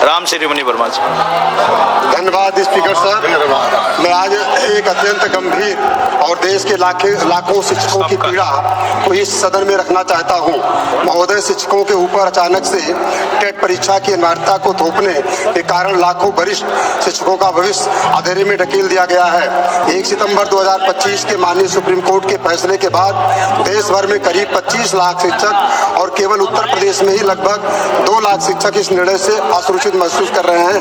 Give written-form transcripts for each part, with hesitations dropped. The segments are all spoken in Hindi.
राम शिरोमणि वर्मा जी। धन्यवाद स्पीकर साहब। मैं आज एक अत्यंत गंभीर और देश के लाखों शिक्षकों की पीड़ा को इस सदन में रखना चाहता हूं। महोदय, शिक्षकों के ऊपर अचानक से टेट परीक्षा की अनिवार्यता को थोपने के कारण लाखों वरिष्ठ शिक्षकों का भविष्य अंधेरे में ढकेल दिया गया है। 1 सितंबर 2025 के माननीय सुप्रीम कोर्ट के फैसले के बाद देश भर में करीब 25 लाख शिक्षक और केवल उत्तर प्रदेश में ही लगभग 2 लाख शिक्षक इस निर्णय से असुरक्षित महसूस कर रहे हैं।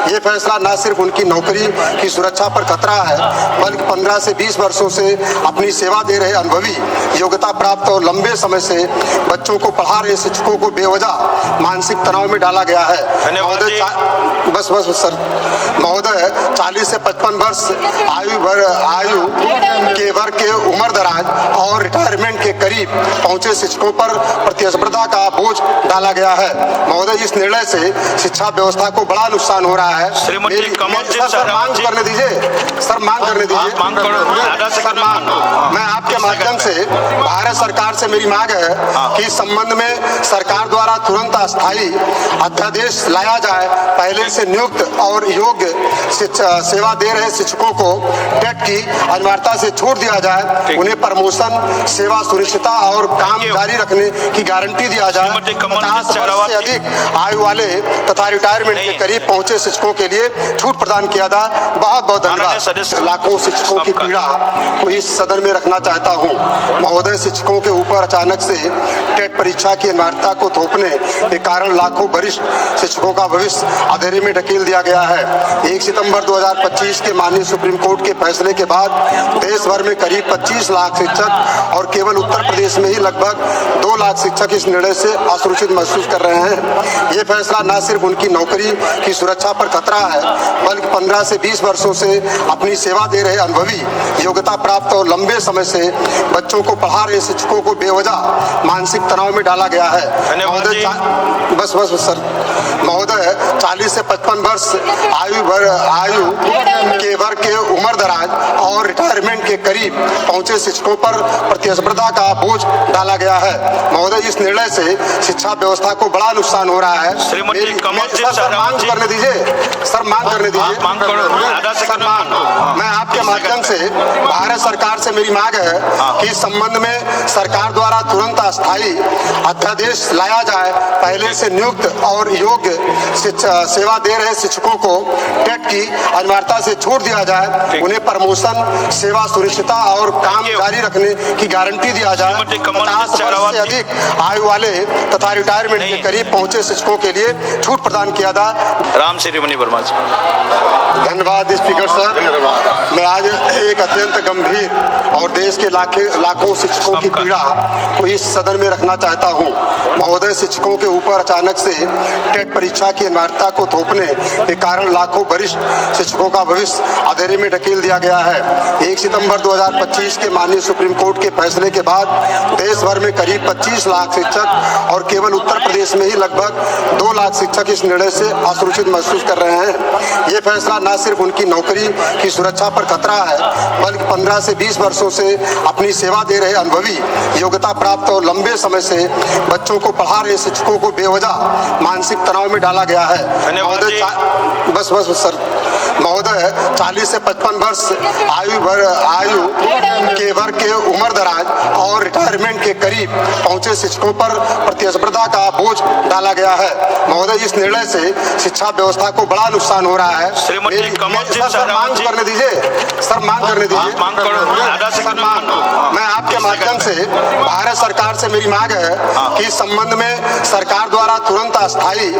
ये फैसला न सिर्फ उनकी नौकरी की सुरक्षा पर खतरा है, बल्कि 15 से 20 वर्षों से अपनी सेवा दे रहे अनुभवी, योग्यता प्राप्त और लंबे समय से बच्चों को पढ़ा रहे शिक्षकों को बेवजह मानसिक तनाव में डाला गया है। महोदय, बस सर। महोदय, 40 से 55 वर्ष आयु के वर्ग के उम्र दराज और रिटायरमेंट के करीब पहुंचे शिक्षकों पर प्रतिस्पर्धा का बोझ डाला गया है। महोदय, इस निर्णय से शिक्षा व्यवस्था को बड़ा नुकसान हो रहा है। सर, मांग करने दीजिए। सर, मांग करने दीजिए। मैं आपके माध्यम से भारत सरकार से मेरी मांग है कि इस संबंध में सरकार द्वारा तुरंत अस्थायी अध्यादेश लाया जाए। पहले से नियुक्त और योग्य सेवा दे रहे शिक्षकों को टेट की अनिवार्यता से छूट दिया जाए। उन्हें प्रमोशन, सेवा सुनिश्चितता और काम जारी रखने की गारंटी दिया जाए। 50 वर्ष से अधिक आयु वाले तथा रिटायरमेंट के करीब पहुंचे शिक्षकों के लिए छूट प्रदान किया जाए। बहुत बहुत धन्यवाद। लाखों शिक्षकों की पीड़ा को इस सदन में रखना चाहता हूं। महोदय, शिक्षकों के ऊपर अचानक से टेट परीक्षा की अनिवार्यता को थोपने के कारण लाखों वरिष्ठ शिक्षकों का भविष्य अंधेरे में ढकेल दिया गया है। 1 सितंबर 2025 के माननीय सुप्रीम कोर्ट के फैसले के बाद देश भर में करीब 25 लाख शिक्षक और केवल उत्तर प्रदेश में ही लगभग 2 लाख शिक्षक इस निर्णय से असुरक्षित महसूस कर रहे हैं। ये फैसला न सिर्फ उनकी नौकरी की सुरक्षा पर खतरा है, बल्कि 15 से 20 वर्षों से अपनी सेवा दे रहे अनुभवी, योग्यता प्राप्त और लंबे समय से बच्चों को पढ़ा रहे शिक्षकों को बेवजह मानसिक तनाव में डाला गया है। महोदय, बस सर। महोदय, 40 से 55 वर्ष आयु के वर्ग के उम्र दराज और रिटायरमेंट के करीब पहुंचे शिक्षकों पर प्रतिस्पर्धा का बोझ डाला गया है। महोदय, इस निर्णय से शिक्षा व्यवस्था को बड़ा नुकसान हो रहा है। मांग करने दीजिए। सर, मांग करने दीजिए। मैं आपके माध्यम से भारत सरकार से मेरी मांग है कि इस संबंध में सरकार द्वारा तुरंत अस्थायी अध्यादेश लाया जाए। पहले से नियुक्त और योग्य सेवा दे रहे शिक्षकों को टेट की अनिवार्यता से छूट दिया जाए। उन्हें प्रमोशन, सेवा सुनिश्चितता और काम जारी रखने की गारंटी दिया जाए। 50 वर्ष से अधिक आयु वाले तथा रिटायरमेंट के करीब पहुंचे शिक्षकों के लिए छूट प्रदान किया जाए। राम शिरोमणि वर्मा जी। धन्यवाद स्पीकर साहब। मैं आज एक अत्यंत गंभीर और देश के लाखों शिक्षकों की पीड़ा को इस सदन में रखना चाहता हूं। महोदय, शिक्षकों के ऊपर अचानक से टेट परीक्षा की अनिवार्यता को थोपने के कारण लाखों वरिष्ठ शिक्षकों का भविष्य अंधेरे में ढकेल दिया गया है। 1 सितंबर 2025 के माननीय सुप्रीम कोर्ट के फैसले के बाद देश भर में करीब 25 लाख शिक्षक और केवल उत्तर प्रदेश में ही लगभग 2 लाख शिक्षक इस निर्णय से असुरक्षित महसूस कर रहे हैं। ये फैसला न सिर्फ उनकी नौकरी की सुरक्षा पर खतरा है, बल्कि 15 से 20 वर्षों से अपनी सेवा दे रहे अनुभवी, योग्यता प्राप्त और लंबे समय से बच्चों को पढ़ा रहे शिक्षकों को बेवजह मानसिक तनाव में डाला गया है। महोदय, बस सर। महोदय, 40 से 55 वर्ष आयु के वर्ग के उम्र दराज और रिटायरमेंट के करीब पहुंचे शिक्षकों पर प्रतिस्पर्धा का बोझ डाला गया है। महोदय, इस निर्णय से शिक्षा व्यवस्था को बड़ा नुकसान हो रहा है। मांग करने दीजिए। सर, मांग करने दीजिए। मैं आपके माध्यम से भारत सरकार से मेरी मांग है कि इस संबंध में सरकार द्वारा तुरंत अस्थायी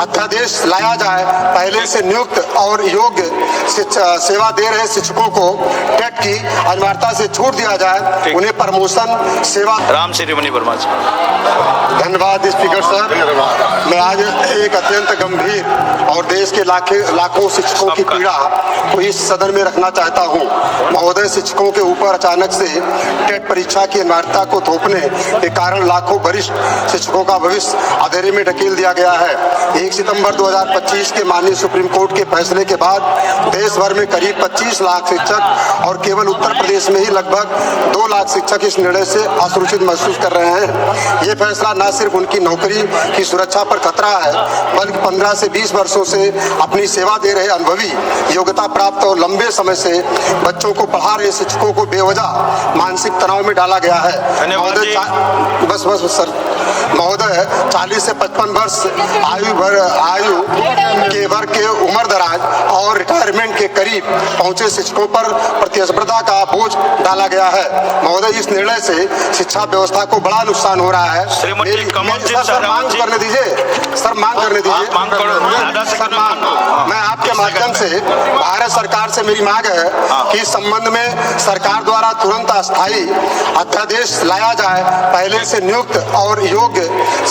अध्यादेश लाया जाए। पहले से नियुक्त और योग्य सेवा दे रहे शिक्षकों को टेट की अनिवार्यता से छूट दिया जाए। उन्हें प्रमोशन, सेवा। राम शिरोमणि वर्मा जी। धन्यवाद स्पीकर साहब। मैं आज एक अत्यंत गंभीर और देश के लाखों शिक्षकों की पीड़ा को इस सदन में रखना चाहता हूं। महोदय, शिक्षकों के ऊपर अचानक से टेट परीक्षा की अनिवार्यता को थोपने के कारण लाखों वरिष्ठ शिक्षकों का भविष्य अंधेरे में ढकेल दिया गया है। 1 सितंबर 2025 के माननीय सुप्रीम कोर्ट के फैसले के बाद देश भर में करीब 25 लाख शिक्षक और केवल उत्तर प्रदेश में ही लगभग 2 लाख शिक्षक इस निर्णय से असुरक्षित महसूस कर रहे हैं। ये फैसला न सिर्फ उनकी नौकरी की सुरक्षा पर खतरा है, बल्कि 15 से 20 वर्षों से अपनी सेवा दे रहे अनुभवी, योग्यता प्राप्त और लंबे समय से बच्चों को पढ़ा रहे शिक्षकों को बेवजह मानसिक तनाव में डाला गया है। महोदय 40 से 55 वर्ष आयु के वर्ग के उम्र दराज और रिटायरमेंट के करीब पहुंचे शिक्षकों पर प्रतिस्पर्धा का बोझ डाला गया है। महोदय, इस निर्णय से शिक्षा व्यवस्था को बड़ा नुकसान हो रहा है। सर, मांग करने दीजिए। सर, मांग करने दीजिए। मैं आपके माध्यम से भारत सरकार से मेरी मांग है कि इस संबंध में सरकार द्वारा तुरंत अस्थायी अध्यादेश लाया जाए। पहले से नियुक्त और योग्य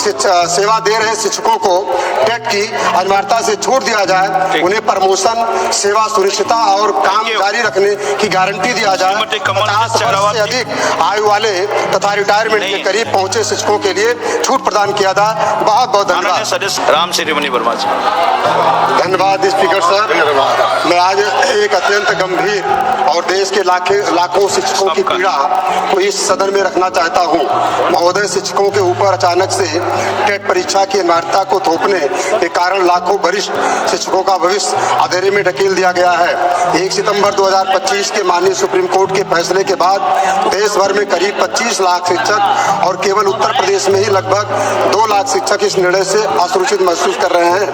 सेवा दे रहे शिक्षकों को टेट की अनिवार्यता से छूट दिया जाए। उन्हें प्रमोशन, सेवा सुरक्षिता और काम जारी रखने की गारंटी दिया जाए। 50 वर्ष से अधिक आयु वाले तथा रिटायरमेंट के करीब पहुंचे शिक्षकों के लिए छूट प्रदान किया जाए। बहुत बहुत धन्यवाद। राम शिरोमणि वर्मा जी। धन्यवाद स्पीकर सर। मैं आज एक अत्यंत गंभीर और देश के लाखों शिक्षकों की पीड़ा को इस सदन में रखना चाहता हूं। महोदय, शिक्षकों के ऊपर अचानक से टेट परीक्षा की अनिवार्यता को थोपने के कारण लाखों वरिष्ठ शिक्षकों का भविष्य अंधेरे में ढकेल दिया गया है। 1 सितंबर 2025 के माननीय सुप्रीम कोर्ट के फैसले के बाद देश भर में करीब 25 लाख शिक्षक और केवल उत्तर प्रदेश में ही लगभग 2 लाख शिक्षक इस निर्णय से असुरक्षित महसूस कर रहे हैं।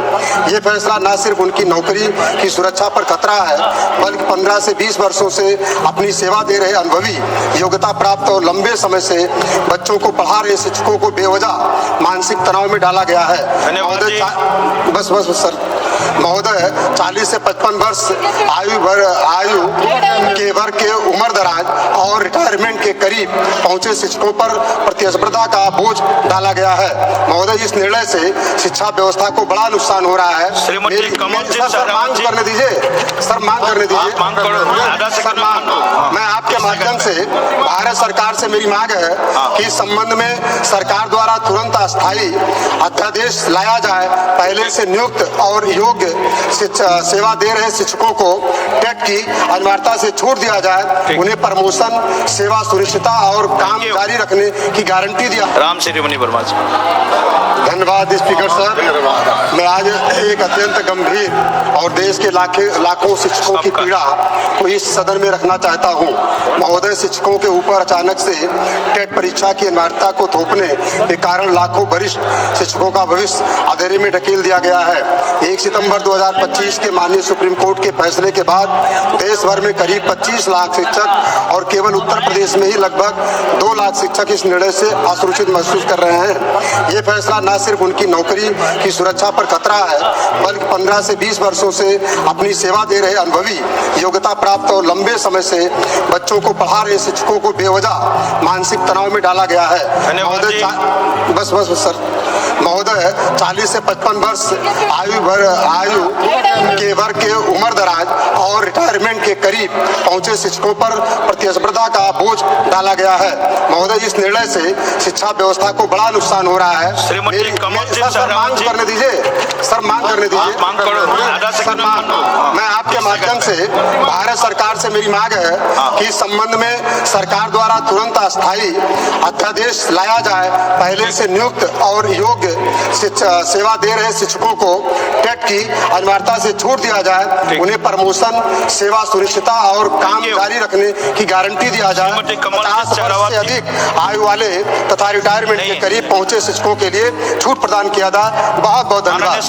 ये फैसला न सिर्फ उनकी नौकरी की सुरक्षा पर खतरा है, बल्कि 15 से 20 वर्षों से अपनी सेवा दे रहे अनुभवी, योग्यता प्राप्त और लंबे समय से बच्चों को पढ़ा रहे शिक्षकों को बेवजह मानसिक तनाव में डाला गया है। महोदय 40 से 55 वर्ष आयु के वर्ग के उम्र दराज और रिटायरमेंट के करीब पहुंचे शिक्षकों पर प्रतिस्पर्धा का बोझ डाला गया है। महोदय, इस निर्णय से शिक्षा व्यवस्था को बड़ा नुकसान हो रहा है। सर, मांग करने दीजिए। सर, मांग करने दीजिए। मैं आपके माध्यम से भारत सरकार से मेरी मांग है कि इस संबंध में सरकार द्वारा तुरंत अस्थायी अध्यादेश लाया जाए। पहले से नियुक्त और योग्य सेवा दे रहे शिक्षकों को टेट की अनिवार्यता से छूट दिया जाए। उन्हें प्रमोशन, सेवा सुरक्षिता और काम जारी रखने की गारंटी दिया। राम शिरोमणि वर्मा जी। धन्यवाद स्पीकर सर। मैं आज एक अत्यंत गंभीर और देश के लाखों शिक्षकों की पीड़ा को इस सदन में रखना चाहता हूं। महोदय, शिक्षकों के ऊपर अचानक से टेट परीक्षा की अनिवार्यता को थोपने के कारण लाखों वरिष्ठ शिक्षकों का भविष्य अंधेरे में ढकेल दिया गया है। 1 सितंबर 2025 के माननीय सुप्रीम कोर्ट के फैसले के बाद देश भर में करीब 25 लाख शिक्षक और केवल उत्तर प्रदेश में ही लगभग 2 लाख शिक्षक इस निर्णय से असुरक्षित महसूस कर रहे हैं। ये फैसला न सिर्फ उनकी नौकरी की सुरक्षा पर खतरा है, बल्कि 15 से 20 वर्षों से अपनी सेवा दे रहे अनुभवी, योग्यता प्राप्त और लंबे समय से बच्चों को पढ़ा रहे शिक्षकों को बेवजह मानसिक तनाव में डाला गया है। महोदय 40 से 55 वर्ष आयु के वर्ग के उम्र दराज और रिटायरमेंट के करीब पहुंचे शिक्षकों पर प्रतिस्पर्धा का बोझ डाला गया है। महोदय, इस निर्णय से शिक्षा व्यवस्था को बड़ा नुकसान हो रहा है। सर, मांग करने दीजिए। सर, मांग करने दीजिए। मैं आपके माध्यम से भारत सरकार से मेरी मांग है कि इस संबंध में सरकार द्वारा तुरंत अस्थायी अध्यादेश लाया जाए। पहले से नियुक्त और योग्य सेवा दे रहे शिक्षकों को टेट की अनिवार्यता से छूट दिया जाए। उन्हें प्रमोशन, सेवा सुरक्षिता और काम जारी रखने की गारंटी दिया जाए। 50 वर्ष से अधिक आयु वाले तथा रिटायरमेंट के करीब पहुंचे शिक्षकों के लिए छूट प्रदान किया जाए। बहुत बहुत धन्यवाद।